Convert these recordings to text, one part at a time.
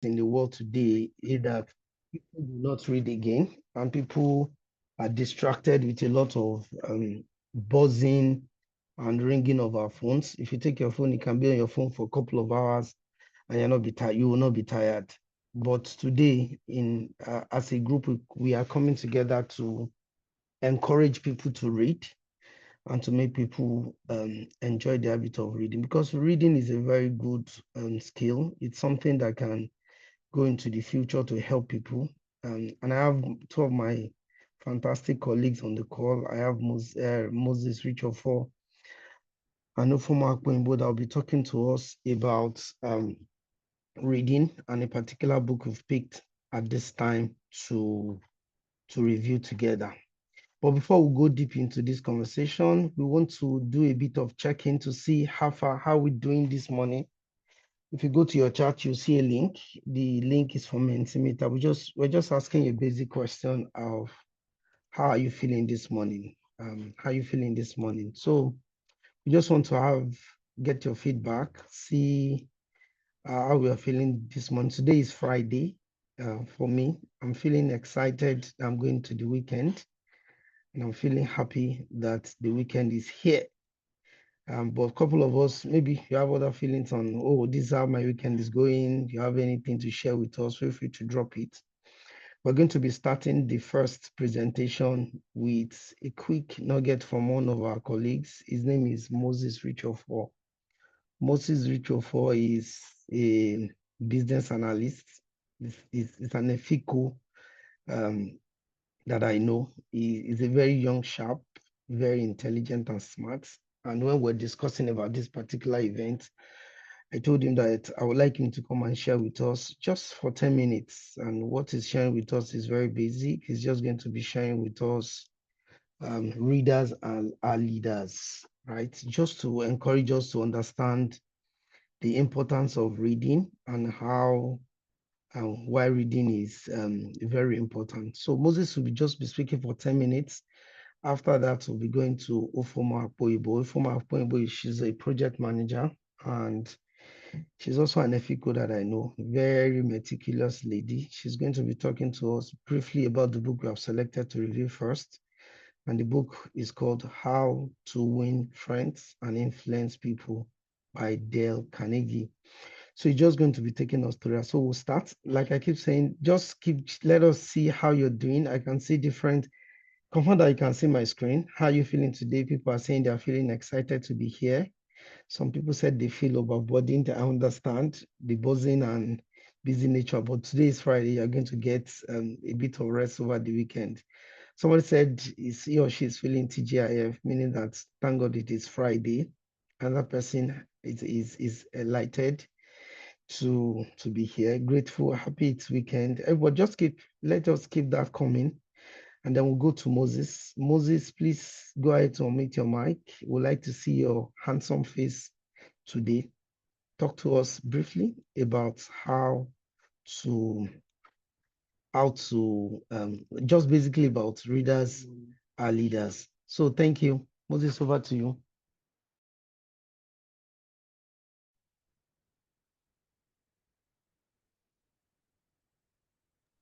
in the world today is that people do not read again, and people are distracted with a lot of buzzing and ringing of our phones. If you take your phone, you can be on your phone for a couple of hours and you will not be tired. But today, as a group, we are coming together to encourage people to read and to make people enjoy the habit of reading, because reading is a very good skill. It's something that can go into the future to help people. And I have two of my fantastic colleagues on the call. I have Moses Richofor and Ufomo Akpoimbo that will be talking to us about reading and a particular book we've picked at this time to review together. But before we go deep into this conversation, we want to do a bit of check-in to see how we're doing this morning. If you go to your chat, you'll see a link. The link is from Mentimeter. We're just asking a basic question of how are you feeling this morning? How are you feeling this morning? So we just want to get your feedback, see how we are feeling this morning. Today is Friday for me. I'm feeling excited. I'm going to the weekend. And I'm feeling happy that the weekend is here. But a couple of us, maybe you have other feelings on, oh, this is how my weekend is going. If you have anything to share with us, feel free to drop it. We're going to be starting the first presentation with a quick nugget from one of our colleagues. His name is Moses Richofor. Moses Richofor is a business analyst. It's an EFICO that I know. He is a very young, sharp, very intelligent and smart. And when we're discussing about this particular event, I told him that I would like him to come and share with us just for 10 minutes. And what he's sharing with us is very basic. He's just going to be sharing with us readers and our leaders, right? Just to encourage us to understand the importance of reading and how why reading is very important. So Moses will just be speaking for 10 minutes. After that, we'll be going to Ufomo Akpoimbo. Ufomo Akpoimbo, she's a project manager and she's also an EFICO that I know, very meticulous lady. She's going to be talking to us briefly about the book we have selected to review first. And the book is called How to Win Friends and Influence People by Dale Carnegie. So you're just going to be taking us through that. So we'll start. Like I keep saying, let us see how you're doing. I can see confirm that you can see my screen. How are you feeling today? People are saying they're feeling excited to be here. Some people said they feel overburdened. I understand the buzzing and busy nature, but today is Friday. You're going to get a bit of rest over the weekend. Somebody said he or she is feeling TGIF, meaning that thank God it is Friday. Another person is elated to be here, grateful, happy it's weekend. Everybody let us keep that coming. And then we'll go to Moses. Moses, please go ahead to unmute your mic. We'd like to see your handsome face today. Talk to us briefly about just basically about readers are leaders. So thank you. Moses, over to you.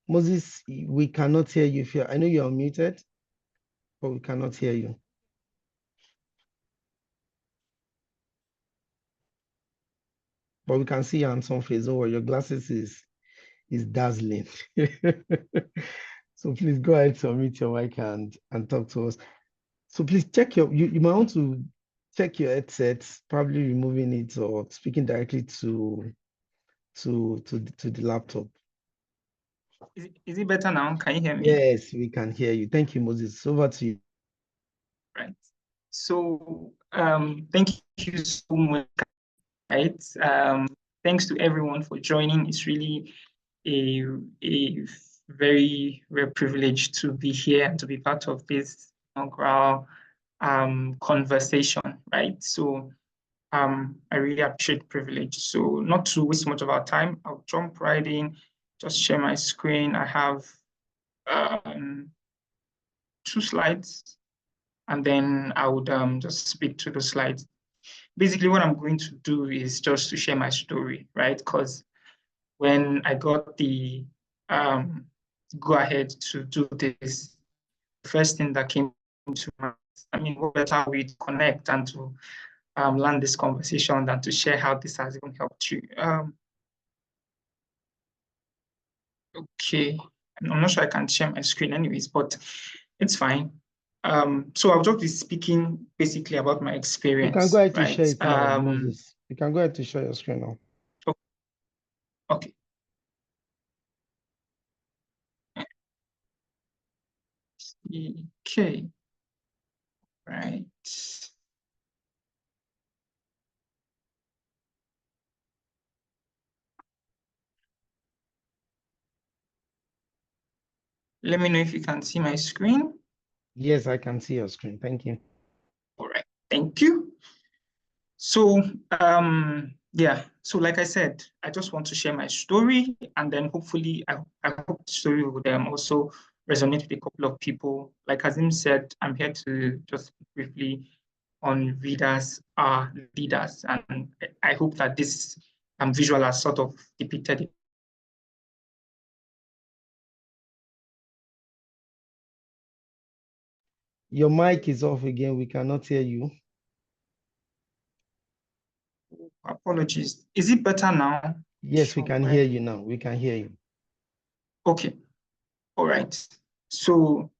Moses, we cannot hear you. I know you're muted, but we cannot hear you. But we can see your handsome face. Oh, your glasses is dazzling. So please go ahead to unmute your mic and talk to us. So please check you might want to check your headsets, probably removing it or speaking directly to the laptop. Is it better now? Can you hear me? Yes, we can hear you. Thank you, Moses. Over to you. Right. So thank you so much. Right. Thanks to everyone for joining. It's really a very rare privilege to be here and to be part of this inaugural conversation, right? So I really appreciate the privilege. So not to waste much of our time, I'll jump right in, just share my screen. I have 2 slides, and then I would just speak to the slides. Basically, what I'm going to do is just to share my story, right? Because when I got the go ahead to do this, the first thing that came to mind, I mean, what better way to connect and to learn this conversation than to share how this has even helped you. Okay, I'm not sure I can share my screen anyways, but it's fine. So I'll just be speaking basically about my You can go experience, ahead to share right? it now, Moses. You can go ahead to share your screen now. Okay. Okay, right. Let me know if you can see my screen. Yes, I can see your screen. Thank you. All right, thank you. So, yeah, so like I said, I just want to share my story, and then hopefully I hope the story would also resonate with a couple of people. Like Azim said, I'm here to just briefly on readers are leaders, and I hope that this visual has sort of depicted it. Your mic is off again. We cannot hear you. Apologies. Is it better now? Yes, we Sure. can hear you now. We can hear you. Okay. All right. So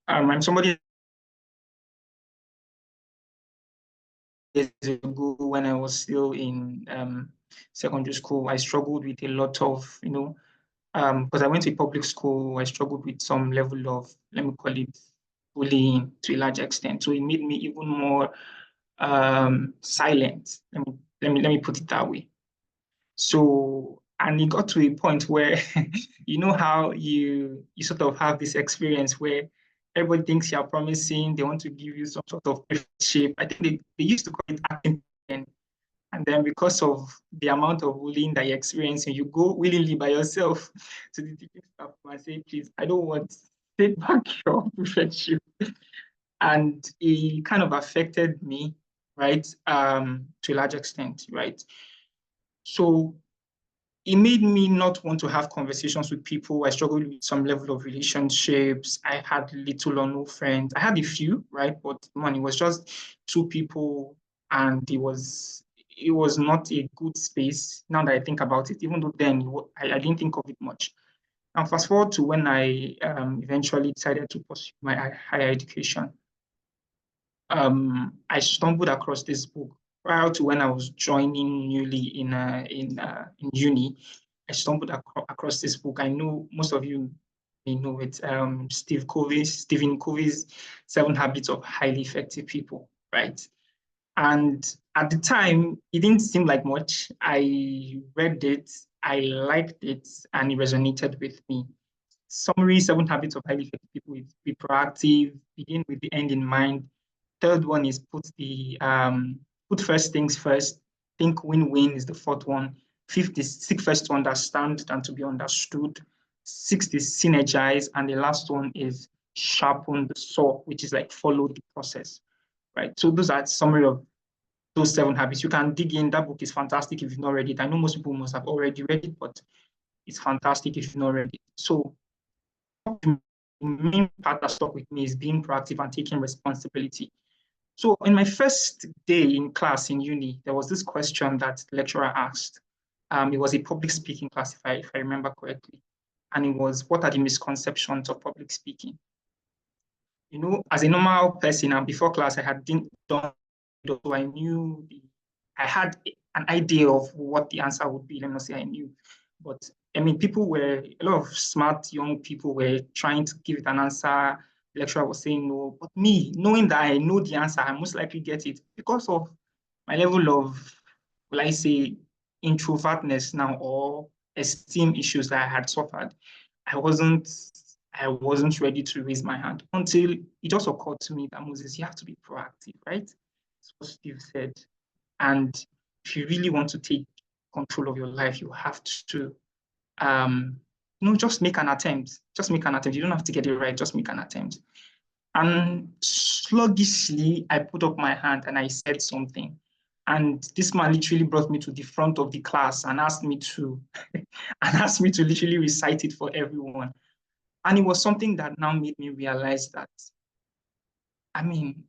I'm somebody years ago when I was still in secondary school. I struggled with a lot of, because I went to a public school, I struggled with some level of, let me call it, bullying to a large extent. So it made me even more silent. Let me put it that way. So, and it got to a point where, you know how you sort of have this experience where everybody thinks you're promising, they want to give you some sort of shape. I think they used to call it acting. And then because of the amount of bullying that you're experiencing, you go willingly by yourself to the teaching staff and say, please, I don't want to take back your friendship. And it kind of affected me, right, to a large extent, right? So it made me not want to have conversations with people. I struggled with some level of relationships. I had little or no friends. I had a few, right? But man, it was just two people, and it was not a good space. Now that I think about it, even though then I didn't think of it much. And fast forward to when I eventually decided to pursue my higher education, I stumbled across this book prior to when I was joining newly in uni. I stumbled across this book. I know most of you may know it. Stephen Covey's Seven Habits of Highly Effective People, right? And at the time, it didn't seem like much. I read it, I liked it, and it resonated with me. Summary: Seven Habits of Highly Effective People is be proactive, begin with the end in mind. Third one is put first things first. Think win-win is the fourth one. Fifth is seek first to understand than to be understood. Sixth is synergize, and the last one is sharpen the saw, which is like follow the process, right? So those are summary of those seven habits. You can dig in. That book is fantastic if you've not read it. I know most people must have already read it, but it's fantastic if you've not read it. So the main part that stuck with me is being proactive and taking responsibility. So in my first day in class in uni, there was this question that the lecturer asked. It was a public speaking class, if I remember correctly. And it was, what are the misconceptions of public speaking? As a normal person, and before class, I had done, so I had an idea of what the answer would be. Let me not say I knew, but I mean, a lot of smart young people were trying to give it an answer. The lecturer was saying no, but me, knowing that I know the answer, I most likely get it because of my level of, will I say, introvertness now or esteem issues that I had suffered. I wasn't I wasn't ready to raise my hand until it just occurred to me that Moses, you have to be proactive, right? That's what Steve said. And if you really want to take control of your life, you have to, just make an attempt. Just make an attempt. You don't have to get it right. Just make an attempt. And sluggishly, I put up my hand and I said something. And this man literally brought me to the front of the class and asked me to and asked me to literally recite it for everyone. And it was something that now made me realize that, I mean,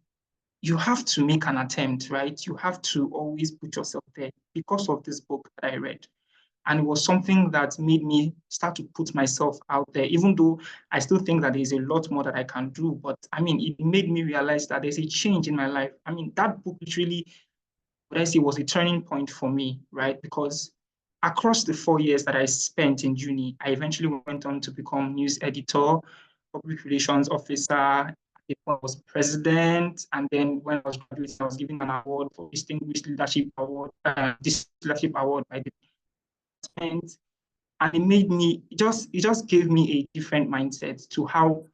you have to make an attempt, right? You have to always put yourself there because of this book that I read. And it was something that made me start to put myself out there, even though I still think that there's a lot more that I can do. But I mean, it made me realize that there's a change in my life. I mean, that book literally, what I say, was a turning point for me, right? Because across the 4 years that I spent in uni, I eventually went on to become news editor, public relations officer. I was president, and then when I was graduating, I was given an award for this leadership award by the department, and it just gave me a different mindset to how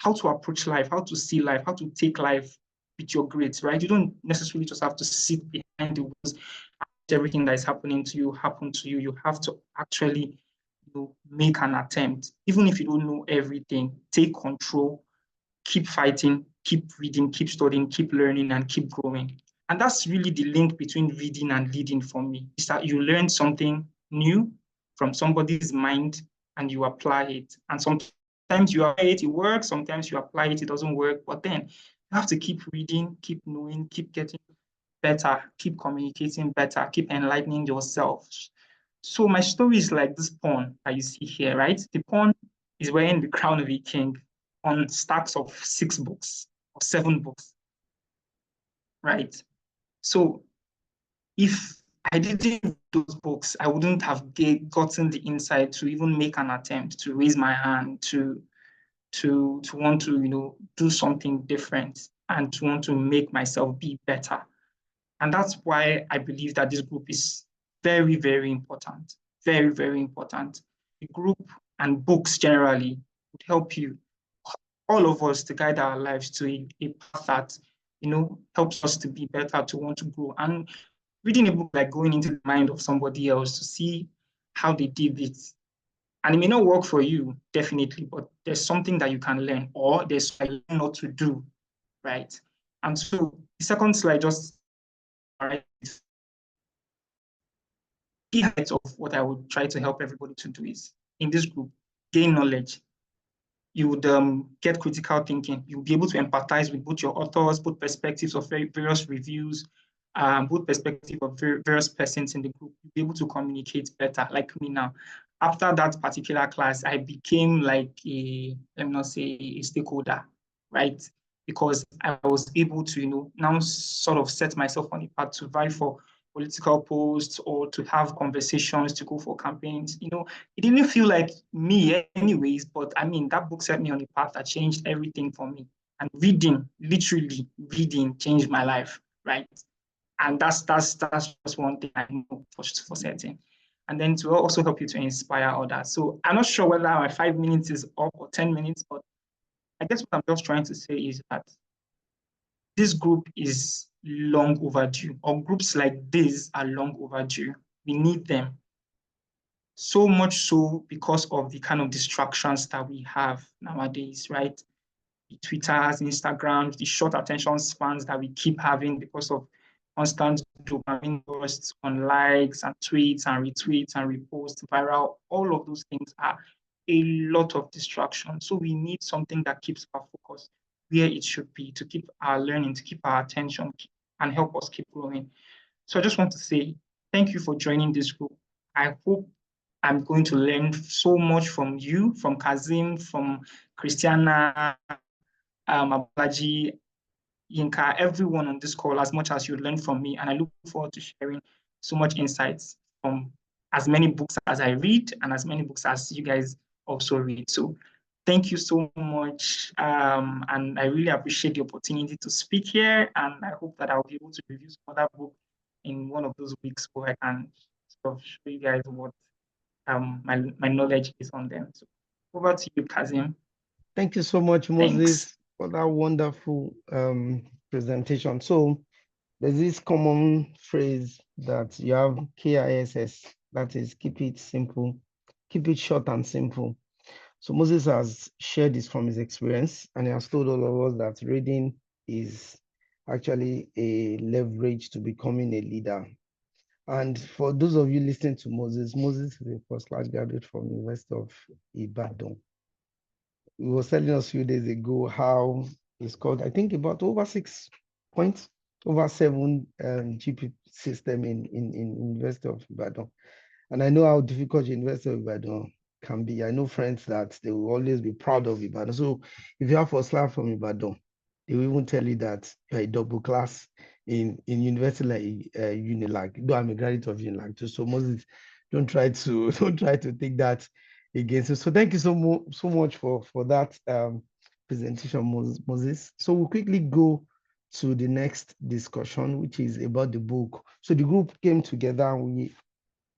how to approach life, how to see life, how to take life with your grades, right? You don't necessarily just have to sit behind the wheels, everything that is happening to you happen to you. You have to actually, make an attempt. Even if you don't know everything, take control, keep fighting, keep reading, keep studying, keep learning, and keep growing. And that's really the link between reading and leading for me, is that you learn something new from somebody's mind and you apply it. And sometimes you apply it, it works. Sometimes you apply it, it doesn't work. But then you have to keep reading, keep knowing, keep getting better, keep communicating better, keep enlightening yourself. So my story is like this pawn that you see here, right? The pawn is wearing the crown of a king on stacks of 6 books or 7 books, right? So if I didn't read those books, I wouldn't have gotten the insight to even make an attempt to raise my hand to want to do something different and to want to make myself be better. And that's why I believe that this group is very, very important. Very, very important. The group and books generally would help you, all of us, to guide our lives to a path that, helps us to be better, to want to grow. And reading a book, like going into the mind of somebody else to see how they did it. And it may not work for you, definitely, but there's something that you can learn, or there's something not to do, right? And so the second slide just, right, key heights of what I would try to help everybody to do is, in this group, gain knowledge. You would get critical thinking. You'll be able to empathize with both your authors, both perspectives of various reviews, both perspective of various persons in the group. You'll be able to communicate better, like me now. After that particular class, I became like let me not say a stakeholder, right? Because I was able to, now sort of set myself on a path to vie for political posts or to have conversations, to go for campaigns. It didn't feel like me anyways, but I mean, that book set me on a path that changed everything for me. And reading, literally reading, changed my life, right? And that's just one thing I know for certain. And then to also help you to inspire others. So I'm not sure whether my 5 minutes is up or 10 minutes, but I guess what I'm just trying to say is that this group is long overdue, or groups like this are long overdue. We need them. So much so because of the kind of distractions that we have nowadays, right? The Twitters, Instagrams, the short attention spans that we keep having because of constant dopamine bursts on likes and tweets and retweets and reposts, viral, all of those things are a lot of distraction. So we need something that keeps our focus where it should be, to keep our learning, to keep our attention, and help us keep growing. So I just want to say thank you for joining this group. I hope I'm going to learn so much from you, from Kazim, from Christiana, Abalaji, Yinka, everyone on this call, as much as you learn from me. And I look forward to sharing so much insights from as many books as I read and as many books as you guys also read. So thank you so much. And I really appreciate the opportunity to speak here. And I hope that I'll be able to review some other book in one of those weeks where I can sort of show you guys what my knowledge is on them. So over to you, Kazim. Thank you so much, Thanks. Moses, for that wonderful presentation. So there's this common phrase that you have KISS, that is keep it simple, keep it short and simple. So Moses has shared this from his experience, and he has told all of us that reading is actually a leverage to becoming a leader. And for those of you listening to Moses, Moses is a first class graduate from University of Ibadan. He was telling us a few days ago how he scored, I think, about over 6 points, over 7 GP system in University of Ibadan. And I know how difficult University of Ibadan can be. I know friends that they will always be proud of Ibadan. So if you have first class from Ibadan, they will even tell you that you're a double class in university like Unilag. Though I'm a graduate of Unilag too. So Moses, don't try to take that against you. So thank you so much for that presentation, Moses. So we'll quickly go to the next discussion, which is about the book. So the group came together and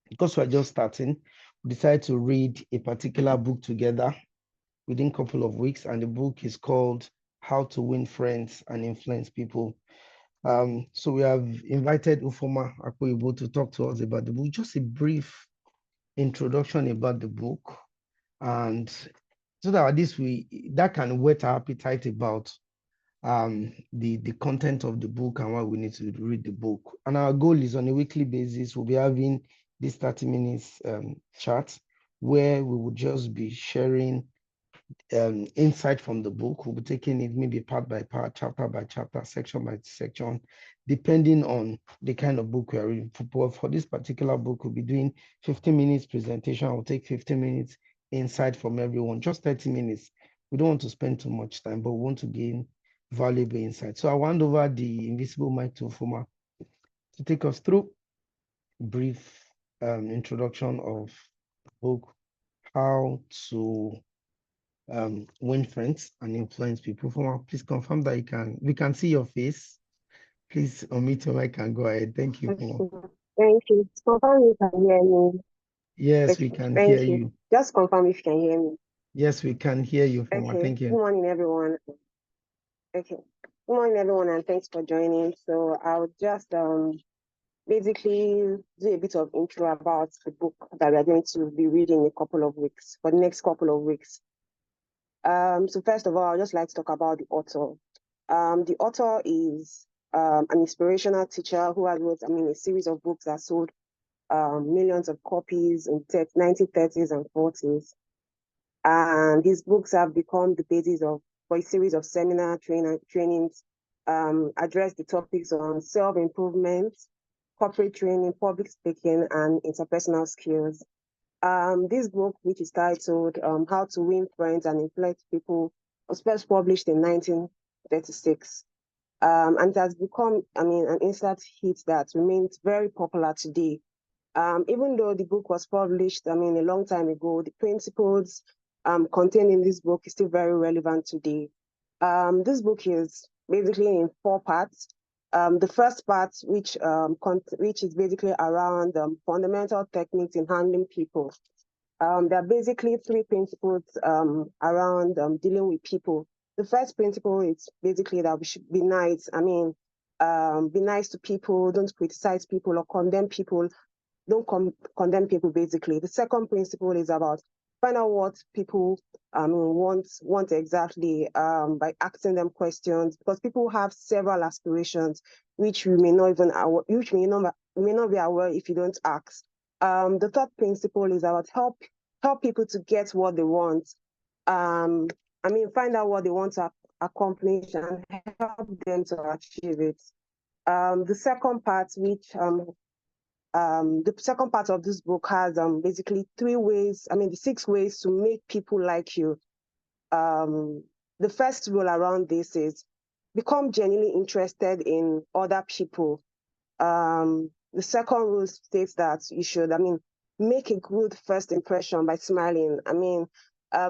because we're just starting, we decided to read a particular book together within a couple of weeks, and the book is called How to Win Friends and Influence People. So we have invited Ufoma Akpoyibo to talk to us about the book, just a brief introduction about the book, and so that at least that can whet our appetite about the content of the book and why we need to read the book. And our goal is on a weekly basis, we'll be having this 30 minutes chat where we will just be sharing insight from the book. We'll be taking it maybe part by part, chapter by chapter, section by section, depending on the kind of book we are reading. For this particular book, we'll be doing 15 minutes presentation. I'll take 15 minutes insight from everyone, just 30 minutes. We don't want to spend too much time, but we want to gain valuable insight. So I hand over the invisible mic to Fuma to take us through a brief introduction of the book, how to win friends and influence people. Fuma, please confirm that we can see your face. Please unmute your mic and go ahead. Thank you, Fuma. Thank you. Confirm you can hear me. Yes, we Okay, can hear thank you. you. Just confirm if you can hear me. Yes, we can hear you, Fuma. Okay. Thank Good you. morning, everyone. Okay. Good morning, everyone, and thanks for joining. So I'll just basically do a bit of intro about the book that we are going to be reading in a couple of weeks, for the next couple of weeks. So first of all, I'd just like to talk about the author. The author is an inspirational teacher who has wrote, a series of books that sold millions of copies in 1930s and 40s. And these books have become the basis for a series of seminar trainings, address the topics on self-improvement, corporate training, public speaking, and interpersonal skills. This book, which is titled How to Win Friends and Influence People, was first published in 1936. And it has become, an instant hit that remains very popular today. Even though the book was published, a long time ago, the principles contained in this book is still very relevant today. This book is basically in 4 parts. The first part, which is basically around fundamental techniques in handling people. There are basically 3 principles around dealing with people. The first principle is basically that we should be nice. Be nice to people, don't criticize people or condemn people. Don't condemn people, basically. The second principle is about find out what people want exactly by asking them questions, because people have several aspirations which we may not even may not be aware if you don't ask. The third principle is about help people to get what they want. Find out what they want to accomplish and help them to achieve it. The second part, the second part of this book has basically 3 ways, the 6 ways to make people like you. The first rule around this is become genuinely interested in other people. The second rule states that you should, make a good first impression by smiling.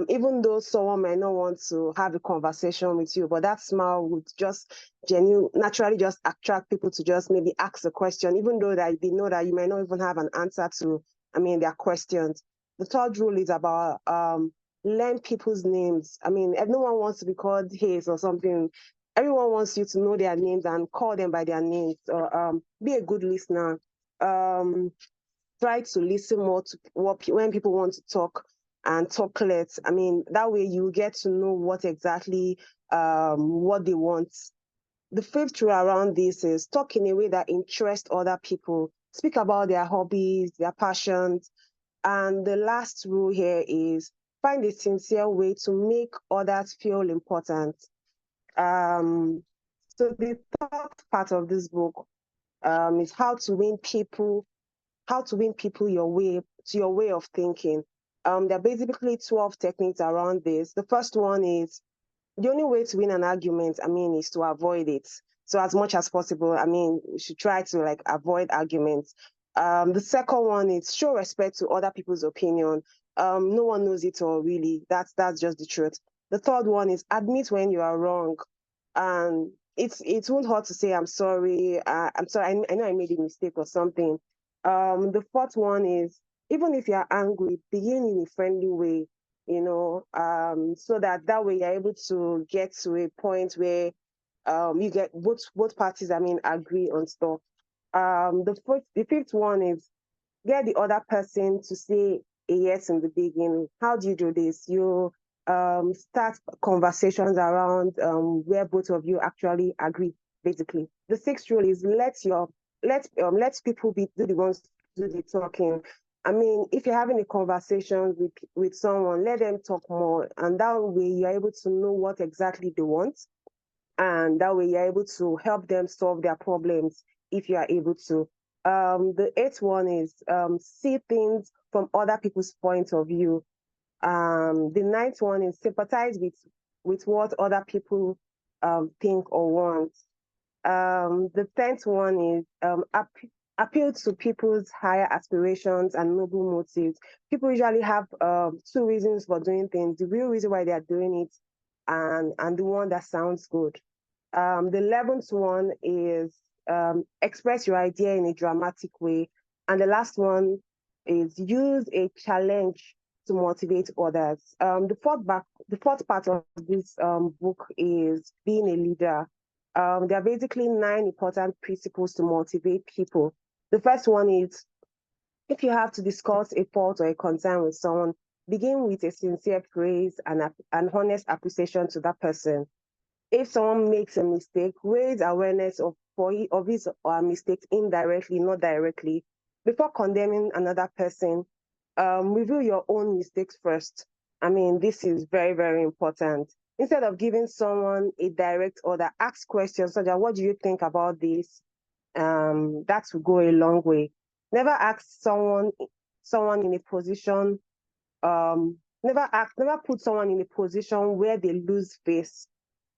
Even though someone might not want to have a conversation with you, but that smile would just naturally just attract people to just maybe ask a question, even though that they know that you might not even have an answer to, their questions. The third rule is about learn people's names. If no one wants to be called Hayes or something, everyone wants you to know their names and call them by their names, or be a good listener. Try to listen more to when people want to talk, and talk less. That way you get to know what exactly what they want. the fifth rule around this is talk in a way that interests other people. Speak about their hobbies, their passions. And the last rule here is find a sincere way to make others feel important. Um, so the third part of this book is how to win people your way to your way of thinking. There are basically 12 techniques around this. The first one is the only way to win an argument, I mean, is to avoid it. So as much as possible, I mean, we should try to like avoid arguments. The second one is show respect to other people's opinion. No one knows it all, really. That's just the truth. The third one is admit when you are wrong. It won't hurt to say I'm sorry. I'm sorry. I know I made a mistake or something. The fourth one is even if you're angry, begin in a friendly way, so that way you're able to get to a point where you get both parties, I mean, agree on stuff. The fifth one is get the other person to say a yes in the beginning. How do you do this? You start conversations around where both of you actually agree. Basically, the sixth rule is let people do the ones do the talking. I mean, if you're having a conversation with someone, let them talk more, and that way you're able to know what exactly they want, and that way you're able to help them solve their problems if you are able to. The eighth one is see things from other people's point of view. The ninth one is sympathize with what other people think or want. The tenth one is appeal to people's higher aspirations and noble motives. People usually have two reasons for doing things: the real reason why they are doing it, and the one that sounds good. The 11th one is express your idea in a dramatic way. And the last one is use a challenge to motivate others. The fourth part of this book is being a leader. There are basically 9 important principles to motivate people. The first one is if you have to discuss a fault or a concern with someone, begin with a sincere praise and an honest appreciation to that person. If someone makes a mistake, raise awareness of his or her mistakes indirectly, not directly. Before condemning another person, review your own mistakes first. I mean, this is very, very important. Instead of giving someone a direct order, ask questions such as, what do you think about this? That will go a long way. Never ask someone in a position, never put someone in a position where they lose face.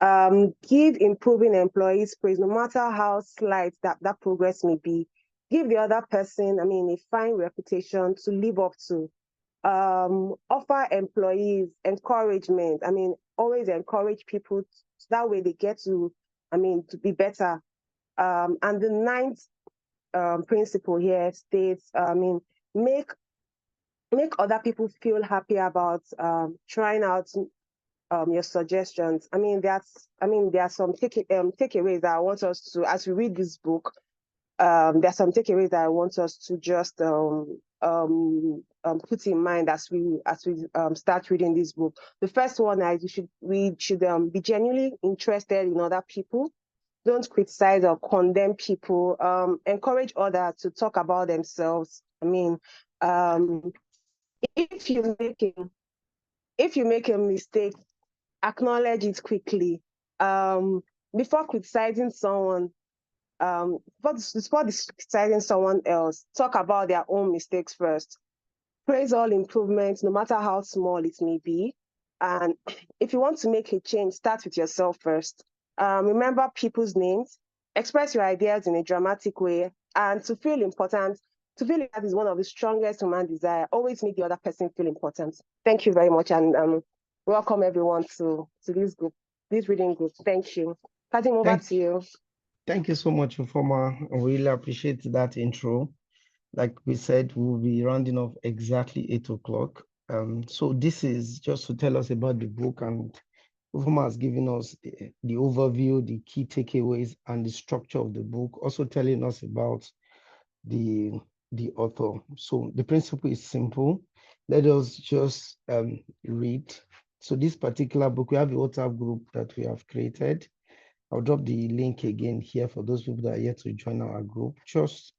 Give improving employees praise, no matter how slight that progress may be. Give the other person, I mean, a fine reputation to live up to. Offer employees encouragement. I mean, always encourage people so that way they get to, I mean, to be better. And the ninth principle here states, I mean, make other people feel happy about trying out your suggestions. I mean, there are some takeaways that I want us to, as we read this book, there are some takeaways that I want us to just put in mind as we start reading this book. The first one is we should be genuinely interested in other people. Don't criticize or condemn people. Encourage others to talk about themselves. I mean, if you make a mistake, acknowledge it quickly. Before criticizing someone, before criticizing someone else, talk about their own mistakes first. Praise all improvements, no matter how small it may be. And if you want to make a change, start with yourself first. Remember people's names, express your ideas in a dramatic way, and to feel important. To feel that is one of the strongest human desire. Always make the other person feel important. Thank you very much, and welcome everyone to this group, this reading group. Thank you. Passing over to you. Thank you so much, Informa. I really appreciate that intro. Like we said, we'll be rounding off exactly 8 o'clock. So this is just to tell us about the book, and Informa has given us the overview, the key takeaways, and the structure of the book, also telling us about the author. So the principle is simple. Let us just read. So this particular book, we have a WhatsApp group that we have created. I'll drop the link again here for those people that are yet to join our group. Just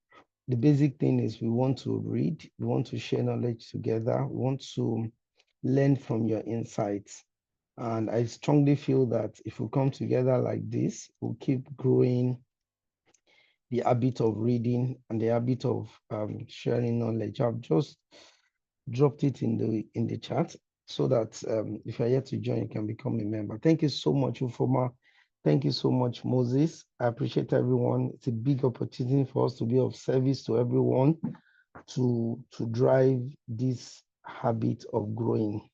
the basic thing is we want to read, we want to share knowledge together, we want to learn from your insights. And I strongly feel that if we come together like this, we'll keep growing the habit of reading and the habit of sharing knowledge. I've just dropped it in the chat so that if you're yet to join, you can become a member. Thank you so much, Ufoma. Thank you so much, Moses. I appreciate everyone. It's a big opportunity for us to be of service to everyone to drive this habit of growing.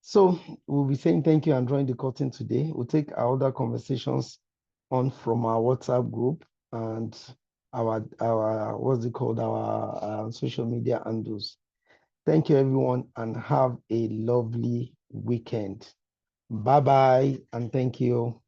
So we'll be saying thank you and drawing the curtain today. We'll take our other conversations on from our WhatsApp group and our what's it called, our social media handles. Thank you, everyone, and have a lovely weekend. Bye-bye, and thank you.